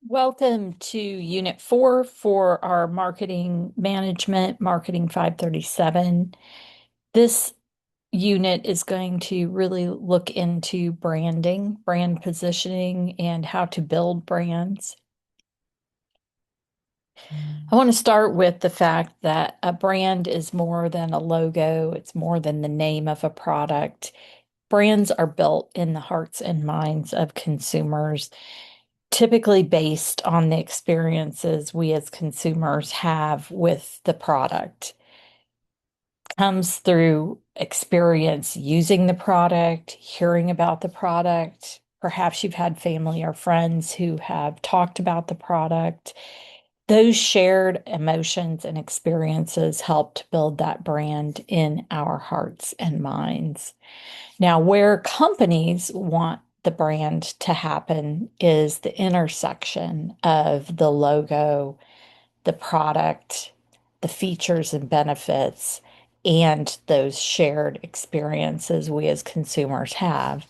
Welcome to Unit 4 for our Marketing Management, Marketing 537. This unit is going to really look into branding, brand positioning, and how to build brands. I want to start with the fact that a brand is more than a logo, it's more than the name of a product. Brands are built in the hearts and minds of consumers, typically based on the experiences we as consumers have with the product. Comes through experience using the product, hearing about the product. Perhaps you've had family or friends who have talked about the product. Those shared emotions and experiences help to build that brand in our hearts and minds. Now, where companies want the brand to happen is the intersection of the logo, the product, the features and benefits, and those shared experiences we as consumers have.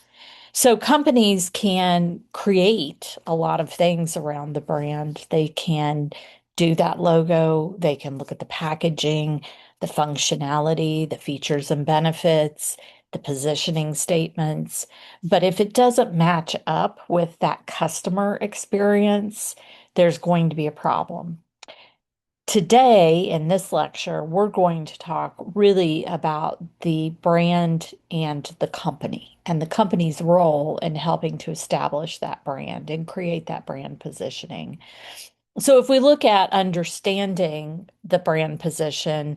So companies can create a lot of things around the brand. They can do that logo, they can look at the packaging, the functionality, the features and benefits, the positioning statements. But if it doesn't match up with that customer experience, there's going to be a problem. Today, in this lecture, we're going to talk really about the brand and the company's role in helping to establish that brand and create that brand positioning. So, if we look at understanding the brand position,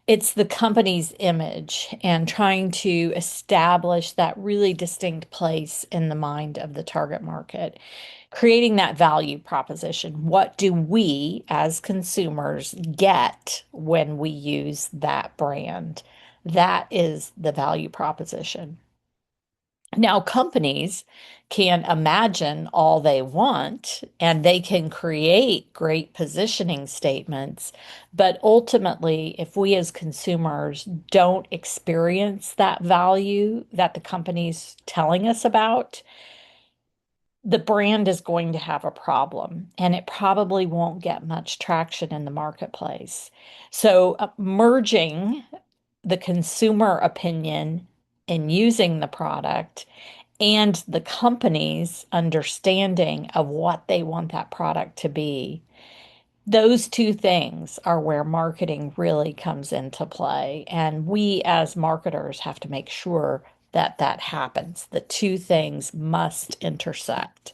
it's the company's image and trying to establish that really distinct place in the mind of the target market, creating that value proposition. What do we as consumers get when we use that brand? That is the value proposition. Now, companies can imagine all they want and they can create great positioning statements. But ultimately, if we as consumers don't experience that value that the company's telling us about, the brand is going to have a problem and it probably won't get much traction in the marketplace. So, merging the consumer opinion in using the product and the company's understanding of what they want that product to be. Those two things are where marketing really comes into play. And we as marketers have to make sure that that happens. The two things must intersect.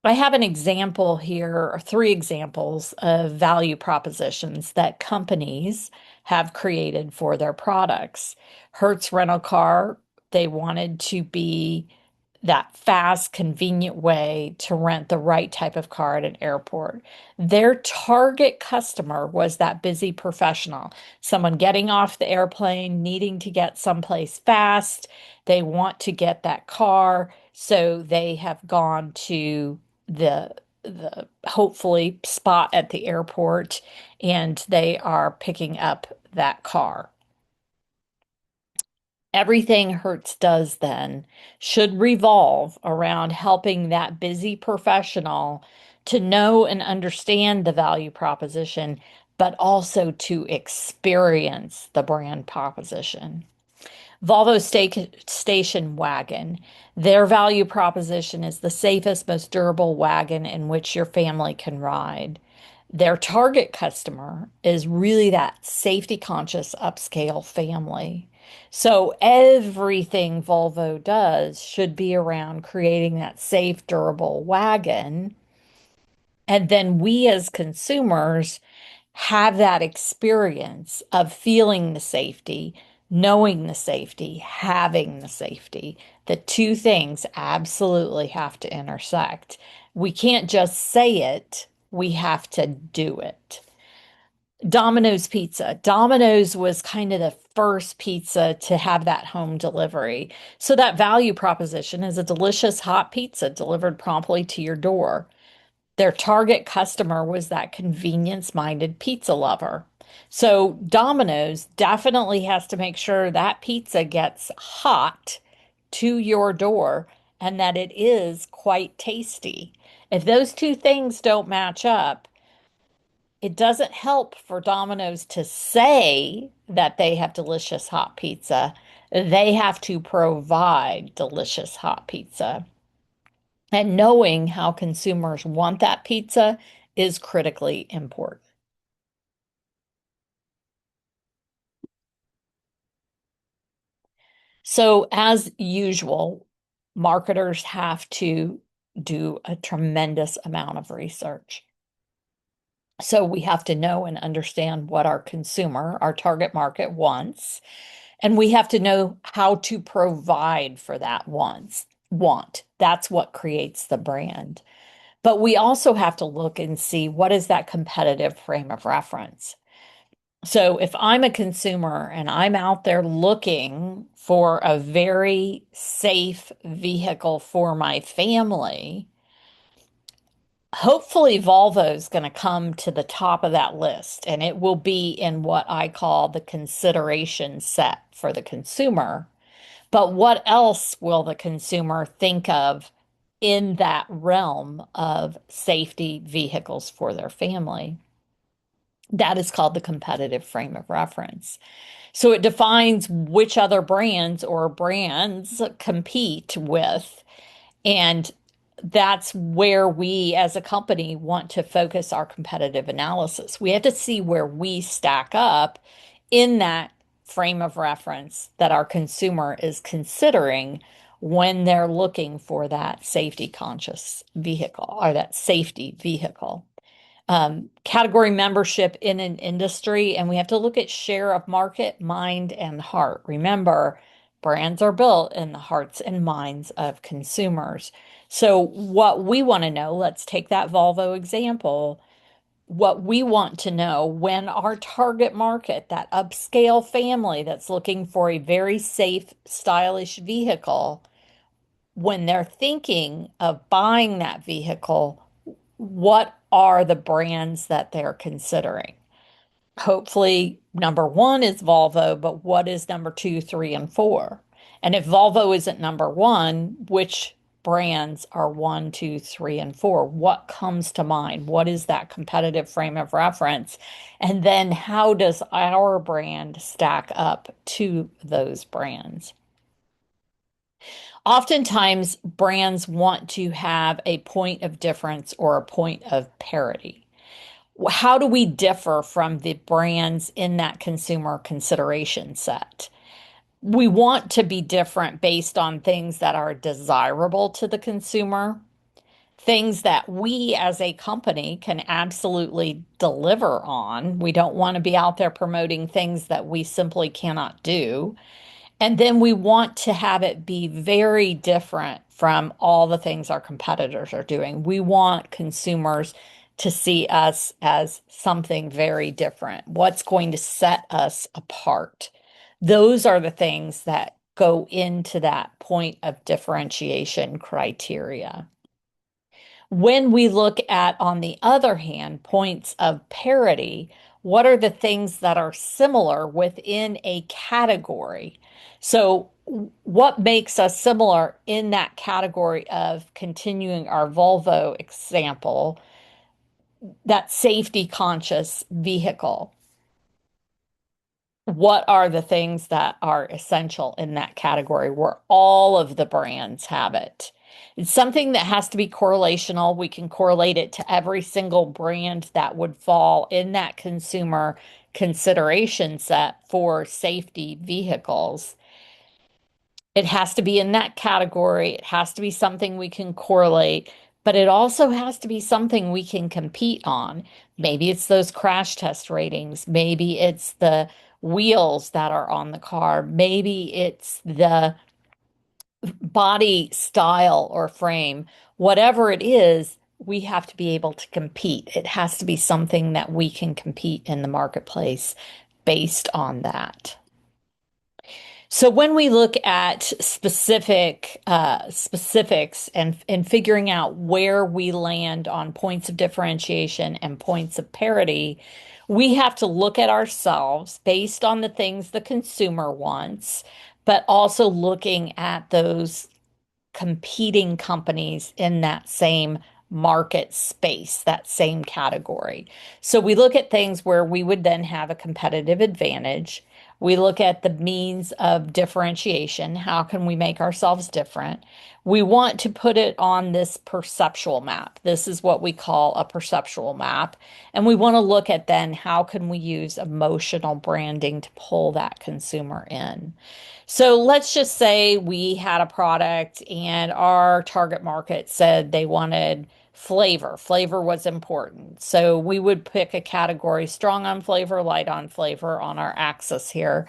I have an example here, or three examples of value propositions that companies have created for their products. Hertz Rental Car, they wanted to be that fast, convenient way to rent the right type of car at an airport. Their target customer was that busy professional, someone getting off the airplane, needing to get someplace fast. They want to get that car, so they have gone to the hopefully spot at the airport and they are picking up that car. Everything Hertz does then should revolve around helping that busy professional to know and understand the value proposition, but also to experience the brand proposition. Volvo Station Wagon, their value proposition is the safest, most durable wagon in which your family can ride. Their target customer is really that safety conscious upscale family. So everything Volvo does should be around creating that safe, durable wagon. And then we as consumers have that experience of feeling the safety, knowing the safety, having the safety. The two things absolutely have to intersect. We can't just say it, we have to do it. Domino's Pizza. Domino's was kind of the first pizza to have that home delivery. So that value proposition is a delicious hot pizza delivered promptly to your door. Their target customer was that convenience-minded pizza lover. So Domino's definitely has to make sure that pizza gets hot to your door and that it is quite tasty. If those two things don't match up, it doesn't help for Domino's to say that they have delicious hot pizza. They have to provide delicious hot pizza. And knowing how consumers want that pizza is critically important. So, as usual, marketers have to do a tremendous amount of research. So, we have to know and understand what our consumer, our target market wants, and we have to know how to provide for that want. That's what creates the brand. But we also have to look and see what is that competitive frame of reference. So if I'm a consumer and I'm out there looking for a very safe vehicle for my family, hopefully Volvo is going to come to the top of that list and it will be in what I call the consideration set for the consumer. But what else will the consumer think of in that realm of safety vehicles for their family? That is called the competitive frame of reference. So it defines which other brands or brands compete with. And that's where we as a company want to focus our competitive analysis. We have to see where we stack up in that frame of reference that our consumer is considering when they're looking for that safety conscious vehicle or that safety vehicle. Category membership in an industry, and we have to look at share of market, mind, and heart. Remember, brands are built in the hearts and minds of consumers. So, what we want to know, let's take that Volvo example. What we want to know when our target market, that upscale family that's looking for a very safe, stylish vehicle, when they're thinking of buying that vehicle, what are the brands that they're considering? Hopefully, number one is Volvo, but what is number two, three, and four? And if Volvo isn't number one, which brands are one, two, three, and four? What comes to mind? What is that competitive frame of reference? And then how does our brand stack up to those brands? Oftentimes, brands want to have a point of difference or a point of parity. How do we differ from the brands in that consumer consideration set? We want to be different based on things that are desirable to the consumer, things that we as a company can absolutely deliver on. We don't want to be out there promoting things that we simply cannot do. And then we want to have it be very different from all the things our competitors are doing. We want consumers to see us as something very different. What's going to set us apart? Those are the things that go into that point of differentiation criteria. When we look at, on the other hand, points of parity, what are the things that are similar within a category? So, what makes us similar in that category of continuing our Volvo example, that safety conscious vehicle? What are the things that are essential in that category where all of the brands have it? It's something that has to be correlational. We can correlate it to every single brand that would fall in that consumer consideration set for safety vehicles. It has to be in that category. It has to be something we can correlate, but it also has to be something we can compete on. Maybe it's those crash test ratings. Maybe it's the wheels that are on the car. Maybe it's the body style or frame. Whatever it is, we have to be able to compete. It has to be something that we can compete in the marketplace based on that. So when we look at specifics and figuring out where we land on points of differentiation and points of parity, we have to look at ourselves based on the things the consumer wants, but also looking at those competing companies in that same market space, that same category. So we look at things where we would then have a competitive advantage. We look at the means of differentiation. How can we make ourselves different? We want to put it on this perceptual map. This is what we call a perceptual map. And we want to look at then how can we use emotional branding to pull that consumer in. So let's just say we had a product and our target market said they wanted flavor. Flavor was important. So we would pick a category strong on flavor, light on flavor on our axis here.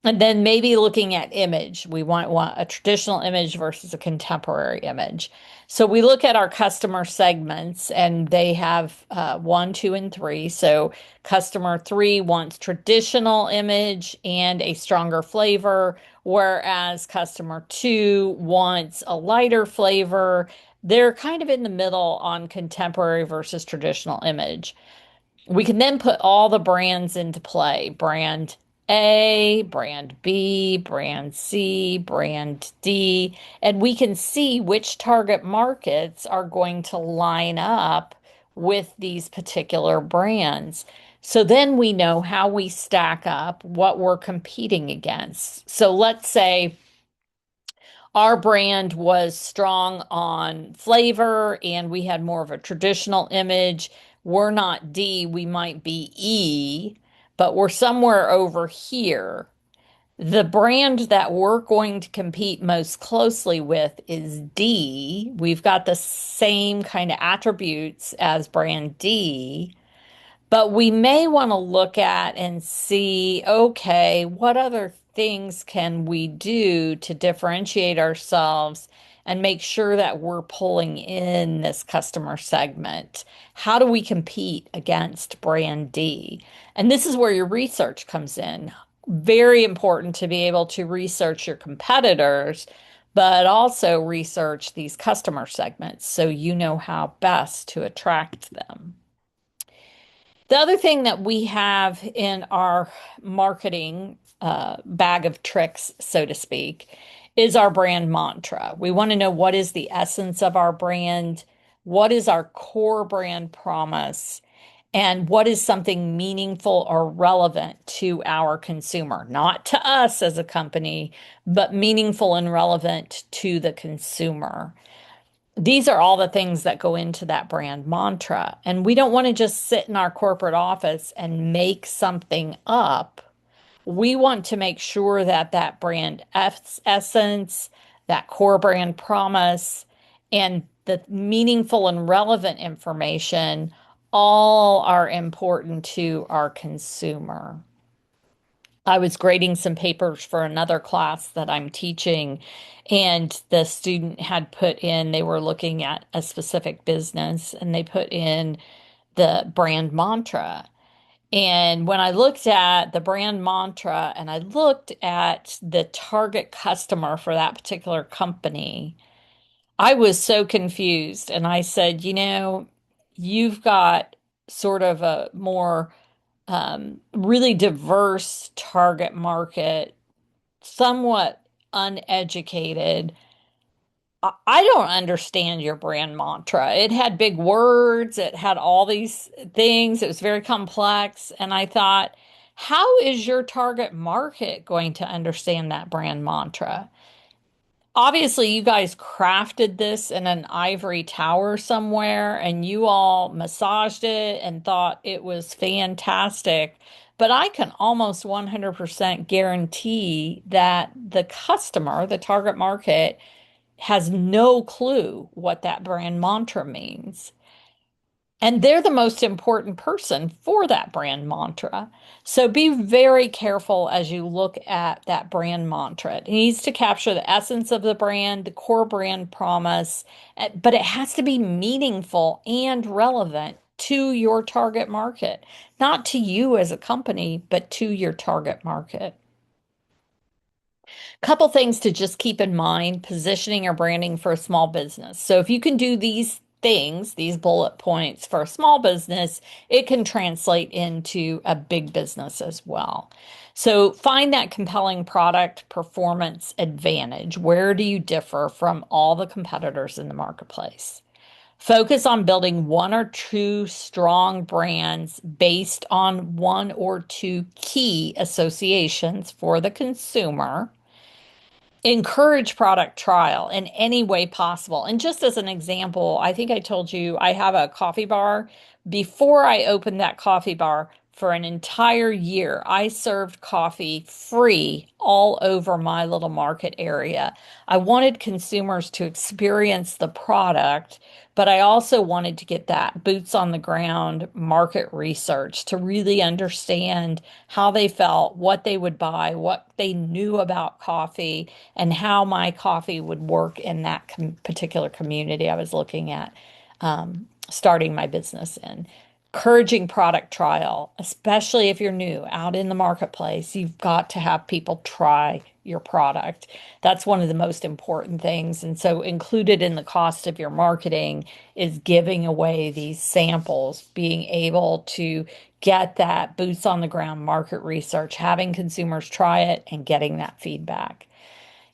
And then maybe looking at image, we want a traditional image versus a contemporary image. So we look at our customer segments and they have one, two, and three. So customer three wants traditional image and a stronger flavor, whereas customer two wants a lighter flavor. They're kind of in the middle on contemporary versus traditional image. We can then put all the brands into play. Brand A, brand B, brand C, brand D, and we can see which target markets are going to line up with these particular brands. So then we know how we stack up, what we're competing against. So let's say our brand was strong on flavor and we had more of a traditional image. We're not D, we might be E, but we're somewhere over here. The brand that we're going to compete most closely with is D. We've got the same kind of attributes as brand D. But we may want to look at and see, okay, what other things can we do to differentiate ourselves and make sure that we're pulling in this customer segment? How do we compete against brand D? And this is where your research comes in. Very important to be able to research your competitors, but also research these customer segments so you know how best to attract them. The other thing that we have in our marketing bag of tricks, so to speak, is our brand mantra. We want to know what is the essence of our brand, what is our core brand promise, and what is something meaningful or relevant to our consumer, not to us as a company, but meaningful and relevant to the consumer. These are all the things that go into that brand mantra. And we don't want to just sit in our corporate office and make something up. We want to make sure that that brand essence, that core brand promise, and the meaningful and relevant information all are important to our consumer. I was grading some papers for another class that I'm teaching, and the student had put in, they were looking at a specific business, and they put in the brand mantra. And when I looked at the brand mantra and I looked at the target customer for that particular company, I was so confused. And I said, you've got sort of a more really diverse target market, somewhat uneducated. I don't understand your brand mantra. It had big words, it had all these things, it was very complex. And I thought, how is your target market going to understand that brand mantra? Obviously, you guys crafted this in an ivory tower somewhere and you all massaged it and thought it was fantastic. But I can almost 100% guarantee that the customer, the target market, has no clue what that brand mantra means. And they're the most important person for that brand mantra. So be very careful as you look at that brand mantra. It needs to capture the essence of the brand, the core brand promise, but it has to be meaningful and relevant to your target market, not to you as a company, but to your target market. Couple things to just keep in mind, positioning or branding for a small business. So if you can do these things, these bullet points for a small business, it can translate into a big business as well. So find that compelling product performance advantage. Where do you differ from all the competitors in the marketplace? Focus on building one or two strong brands based on one or two key associations for the consumer. Encourage product trial in any way possible. And just as an example, I think I told you I have a coffee bar. Before I opened that coffee bar, for an entire year, I served coffee free all over my little market area. I wanted consumers to experience the product, but I also wanted to get that boots on the ground market research to really understand how they felt, what they would buy, what they knew about coffee, and how my coffee would work in that particular community I was looking at starting my business in. Encouraging product trial, especially if you're new out in the marketplace, you've got to have people try your product. That's one of the most important things. And so, included in the cost of your marketing is giving away these samples, being able to get that boots on the ground market research, having consumers try it, and getting that feedback.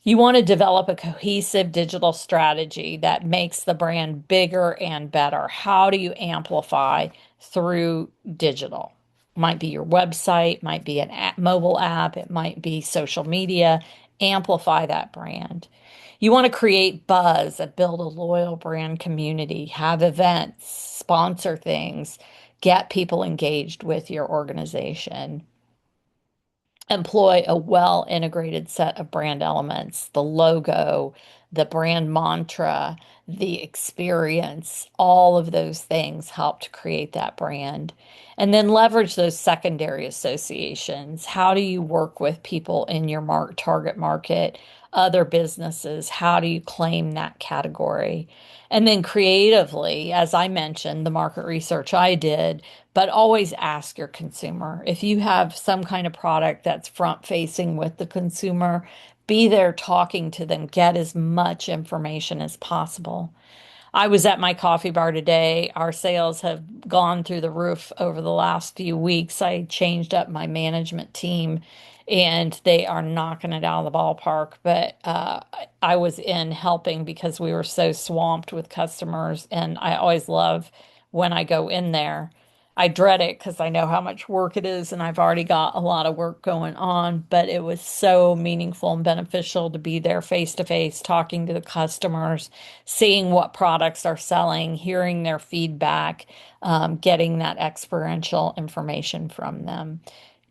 You want to develop a cohesive digital strategy that makes the brand bigger and better. How do you amplify through digital? Might be your website, might be an mobile app, it might be social media. Amplify that brand. You want to create buzz and build a loyal brand community, have events, sponsor things, get people engaged with your organization. Employ a well integrated set of brand elements, the logo, the brand mantra, the experience, all of those things help to create that brand. And then leverage those secondary associations. How do you work with people in your target market, other businesses? How do you claim that category? And then creatively, as I mentioned, the market research I did, but always ask your consumer. If you have some kind of product that's front facing with the consumer, be there talking to them, get as much information as possible. I was at my coffee bar today. Our sales have gone through the roof over the last few weeks. I changed up my management team and they are knocking it out of the ballpark. But I was in helping because we were so swamped with customers. And I always love when I go in there. I dread it because I know how much work it is, and I've already got a lot of work going on. But it was so meaningful and beneficial to be there face to face, talking to the customers, seeing what products are selling, hearing their feedback, getting that experiential information from them,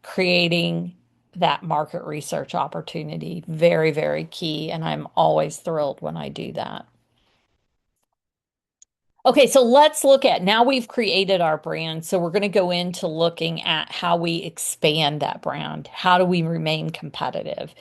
creating that market research opportunity. Very, very key. And I'm always thrilled when I do that. Okay, so let's look at now we've created our brand. So we're going to go into looking at how we expand that brand. How do we remain competitive?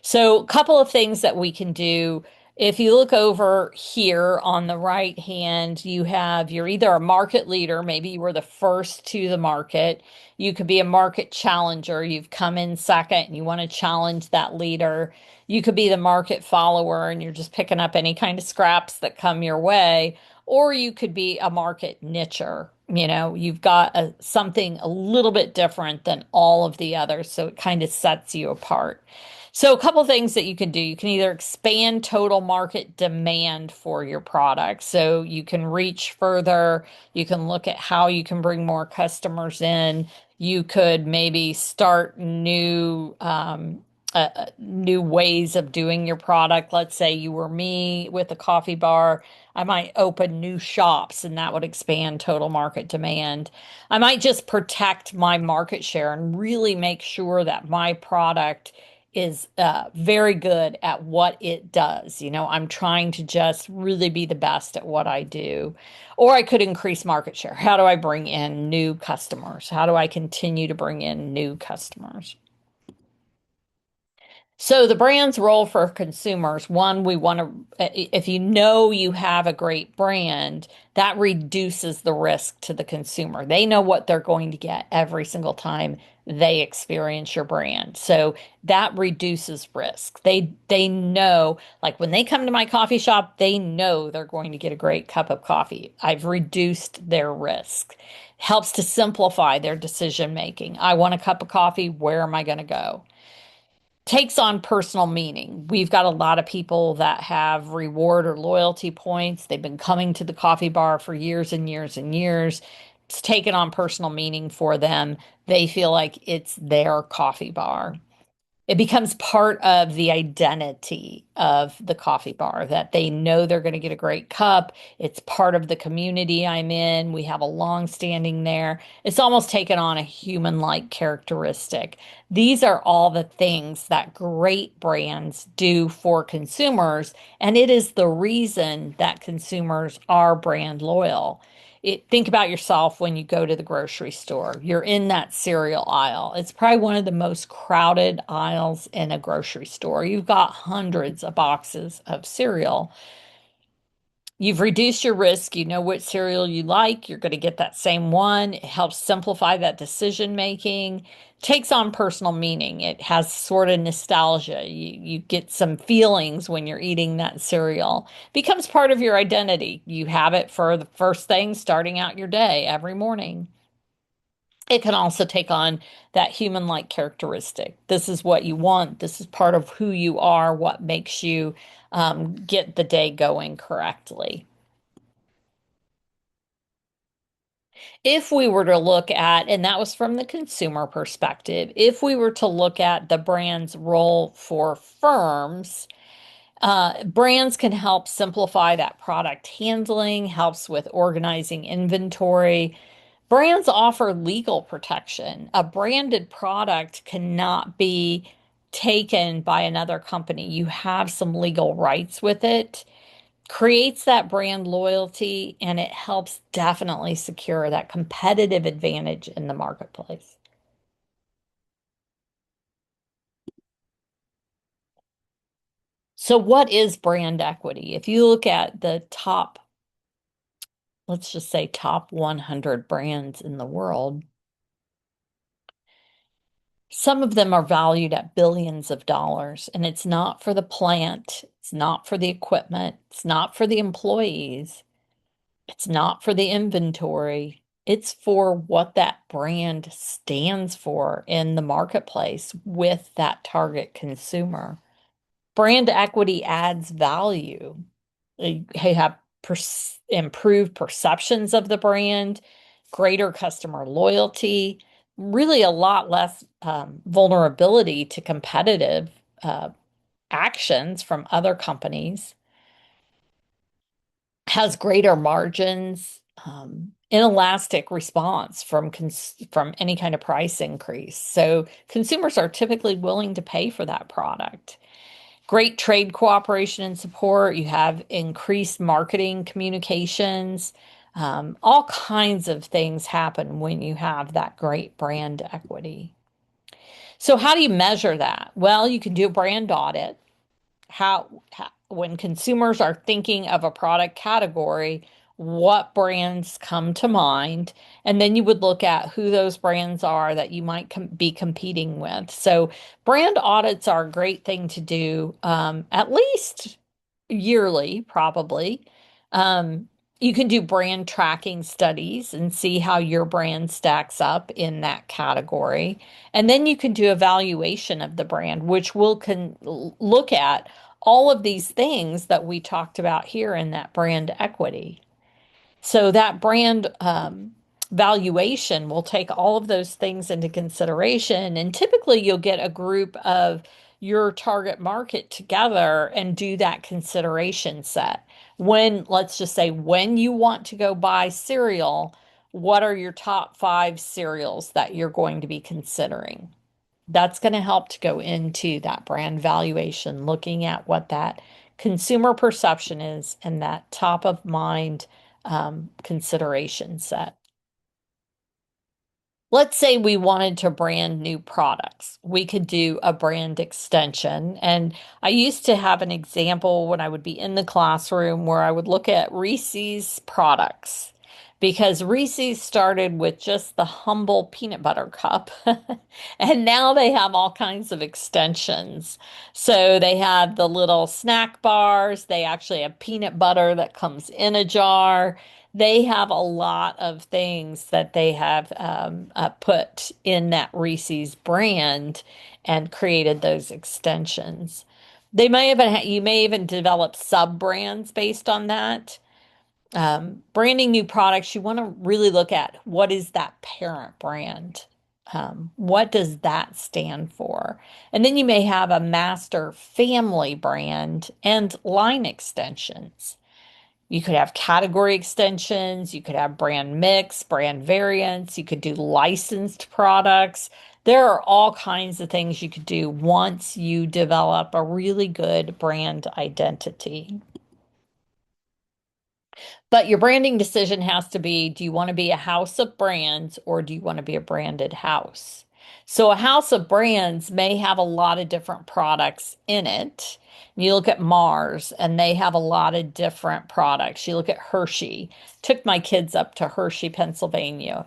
So, a couple of things that we can do. If you look over here on the right hand, you're either a market leader, maybe you were the first to the market. You could be a market challenger. You've come in second and you want to challenge that leader. You could be the market follower and you're just picking up any kind of scraps that come your way, or you could be a market nicher. You've got something a little bit different than all of the others, so it kind of sets you apart. So, a couple things that you can do. You can either expand total market demand for your product, so you can reach further. You can look at how you can bring more customers in. You could maybe start new ways of doing your product. Let's say you were me with a coffee bar. I might open new shops and that would expand total market demand. I might just protect my market share and really make sure that my product is very good at what it does. I'm trying to just really be the best at what I do. Or I could increase market share. How do I bring in new customers? How do I continue to bring in new customers? So the brand's role for consumers, one, we want to, if you know you have a great brand, that reduces the risk to the consumer. They know what they're going to get every single time they experience your brand. So that reduces risk. They know, like when they come to my coffee shop, they know they're going to get a great cup of coffee. I've reduced their risk. Helps to simplify their decision making. I want a cup of coffee. Where am I going to go? Takes on personal meaning. We've got a lot of people that have reward or loyalty points. They've been coming to the coffee bar for years and years and years. It's taken on personal meaning for them. They feel like it's their coffee bar. It becomes part of the identity of the coffee bar that they know they're going to get a great cup. It's part of the community I'm in. We have a long standing there. It's almost taken on a human-like characteristic. These are all the things that great brands do for consumers, and it is the reason that consumers are brand loyal. Think about yourself when you go to the grocery store. You're in that cereal aisle. It's probably one of the most crowded aisles in a grocery store. You've got hundreds of boxes of cereal. You've reduced your risk. You know what cereal you like. You're going to get that same one. It helps simplify that decision making. Takes on personal meaning. It has sort of nostalgia. You get some feelings when you're eating that cereal. Becomes part of your identity. You have it for the first thing starting out your day every morning. It can also take on that human-like characteristic. This is what you want. This is part of who you are, what makes you get the day going correctly. If we were to look at, and that was from the consumer perspective, if we were to look at the brand's role for firms, brands can help simplify that product handling, helps with organizing inventory. Brands offer legal protection. A branded product cannot be taken by another company. You have some legal rights with it, creates that brand loyalty, and it helps definitely secure that competitive advantage in the marketplace. So, what is brand equity? If you look at the top, let's just say top 100 brands in the world, some of them are valued at billions of dollars, and it's not for the plant, it's not for the equipment, it's not for the employees, it's not for the inventory. It's for what that brand stands for in the marketplace with that target consumer. Brand equity adds value. You have improved perceptions of the brand, greater customer loyalty, really a lot less vulnerability to competitive uh, actions from other companies, has greater margins, inelastic response from any kind of price increase. So consumers are typically willing to pay for that product. Great trade cooperation and support. You have increased marketing communications. All kinds of things happen when you have that great brand equity. So, how do you measure that? Well, you can do a brand audit. When consumers are thinking of a product category, what brands come to mind? And then you would look at who those brands are that you might be competing with. So, brand audits are a great thing to do, at least yearly, probably. Um, you can do brand tracking studies and see how your brand stacks up in that category. And then you can do evaluation of the brand, which will can look at all of these things that we talked about here in that brand equity. So that brand valuation will take all of those things into consideration. And typically you'll get a group of your target market together and do that consideration set. Let's just say, when you want to go buy cereal, what are your top five cereals that you're going to be considering? That's going to help to go into that brand valuation, looking at what that consumer perception is and that top of mind consideration set. Let's say we wanted to brand new products. We could do a brand extension. And I used to have an example when I would be in the classroom where I would look at Reese's products, because Reese's started with just the humble peanut butter cup. And now they have all kinds of extensions. So they have the little snack bars. They actually have peanut butter that comes in a jar. They have a lot of things that they have put in that Reese's brand and created those extensions. They may even you may even develop sub brands based on that. Branding new products, you want to really look at what is that parent brand? What does that stand for? And then you may have a master family brand and line extensions. You could have category extensions, you could have brand mix, brand variants, you could do licensed products. There are all kinds of things you could do once you develop a really good brand identity. But your branding decision has to be, do you want to be a house of brands or do you want to be a branded house? So a house of brands may have a lot of different products in it. You look at Mars and they have a lot of different products. You look at Hershey. Took my kids up to Hershey, Pennsylvania,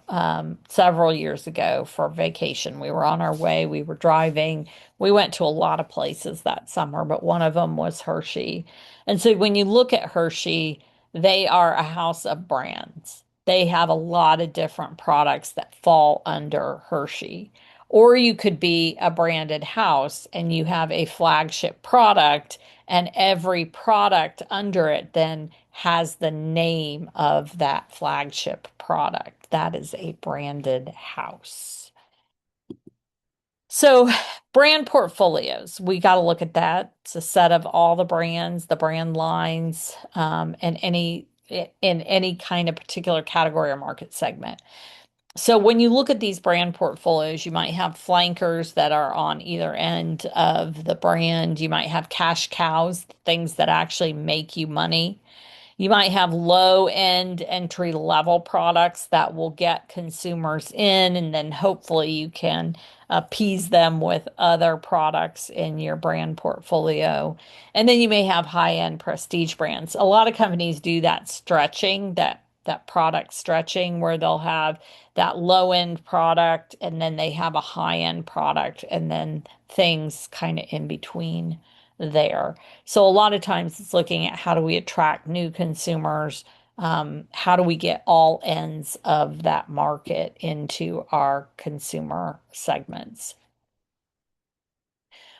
several years ago for vacation. We were on our way, we were driving. We went to a lot of places that summer, but one of them was Hershey. And so when you look at Hershey, they are a house of brands. They have a lot of different products that fall under Hershey. Or you could be a branded house and you have a flagship product, and every product under it then has the name of that flagship product. That is a branded house. So, brand portfolios, we got to look at that. It's a set of all the brands, the brand lines, and in any kind of particular category or market segment. So, when you look at these brand portfolios, you might have flankers that are on either end of the brand. You might have cash cows, things that actually make you money. You might have low end entry level products that will get consumers in, and then hopefully you can appease them with other products in your brand portfolio. And then you may have high end prestige brands. A lot of companies do that stretching, that product stretching, where they'll have that low end product and then they have a high end product and then things kind of in between there. So a lot of times it's looking at how do we attract new consumers? How do we get all ends of that market into our consumer segments?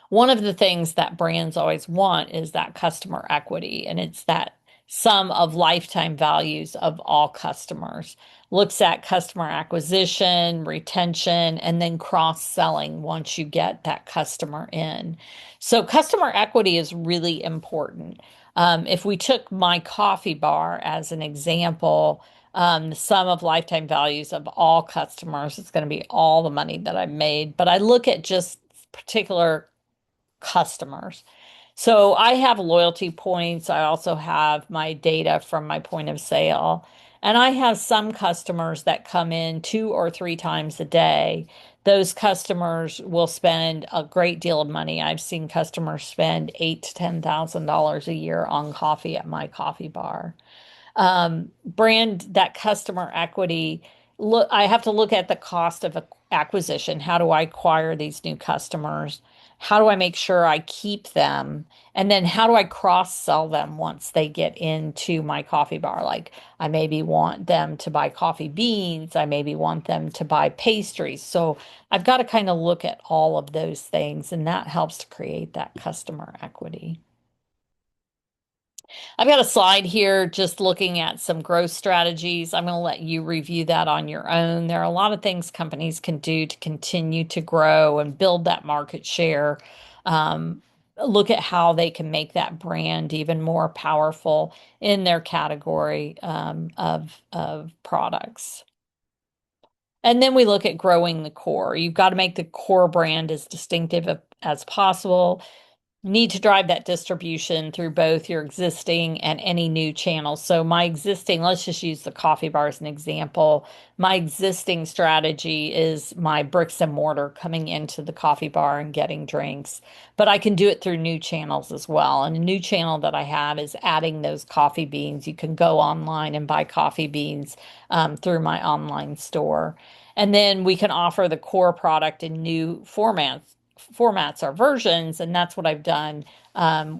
One of the things that brands always want is that customer equity, and it's that sum of lifetime values of all customers. Looks at customer acquisition, retention, and then cross-selling once you get that customer in. So customer equity is really important. If we took my coffee bar as an example, the sum of lifetime values of all customers, it's going to be all the money that I've made. But I look at just particular customers. So I have loyalty points. I also have my data from my point of sale. And I have some customers that come in 2 or 3 times a day. Those customers will spend a great deal of money. I've seen customers spend $8,000 to $10,000 a year on coffee at my coffee bar. Brand that customer equity. Look, I have to look at the cost of acquisition. How do I acquire these new customers? How do I make sure I keep them? And then how do I cross sell them once they get into my coffee bar? Like I maybe want them to buy coffee beans. I maybe want them to buy pastries. So I've got to kind of look at all of those things, and that helps to create that customer equity. I've got a slide here just looking at some growth strategies. I'm going to let you review that on your own. There are a lot of things companies can do to continue to grow and build that market share. Look at how they can make that brand even more powerful in their category of products. And then we look at growing the core. You've got to make the core brand as distinctive as possible. Need to drive that distribution through both your existing and any new channels. So my existing, let's just use the coffee bar as an example. My existing strategy is my bricks and mortar coming into the coffee bar and getting drinks, but I can do it through new channels as well. And a new channel that I have is adding those coffee beans. You can go online and buy coffee beans through my online store. And then we can offer the core product in new formats or versions, and that's what I've done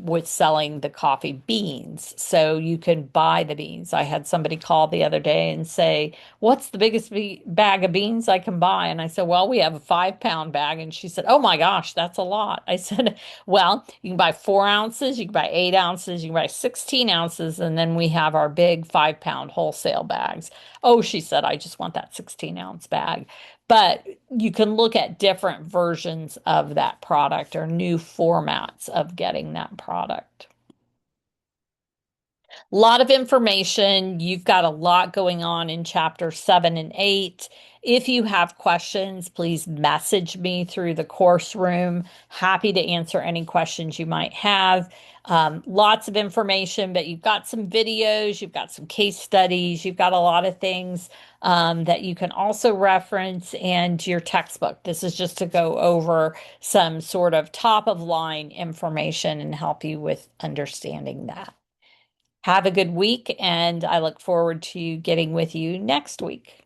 with selling the coffee beans. So you can buy the beans. I had somebody call the other day and say, "What's the biggest bag of beans I can buy?" And I said, "Well, we have a 5 pound bag." And she said, "Oh my gosh, that's a lot." I said, "Well, you can buy 4 ounces, you can buy 8 ounces, you can buy 16 ounces, and then we have our big 5 pound wholesale bags." Oh, she said, "I just want that 16 ounce bag." But you can look at different versions of that product or new formats of getting that product. A lot of information. You've got a lot going on in chapter 7 and 8. If you have questions, please message me through the course room. Happy to answer any questions you might have. Lots of information, but you've got some videos, you've got some case studies, you've got a lot of things that you can also reference, and your textbook. This is just to go over some sort of top of line information and help you with understanding that. Have a good week, and I look forward to getting with you next week.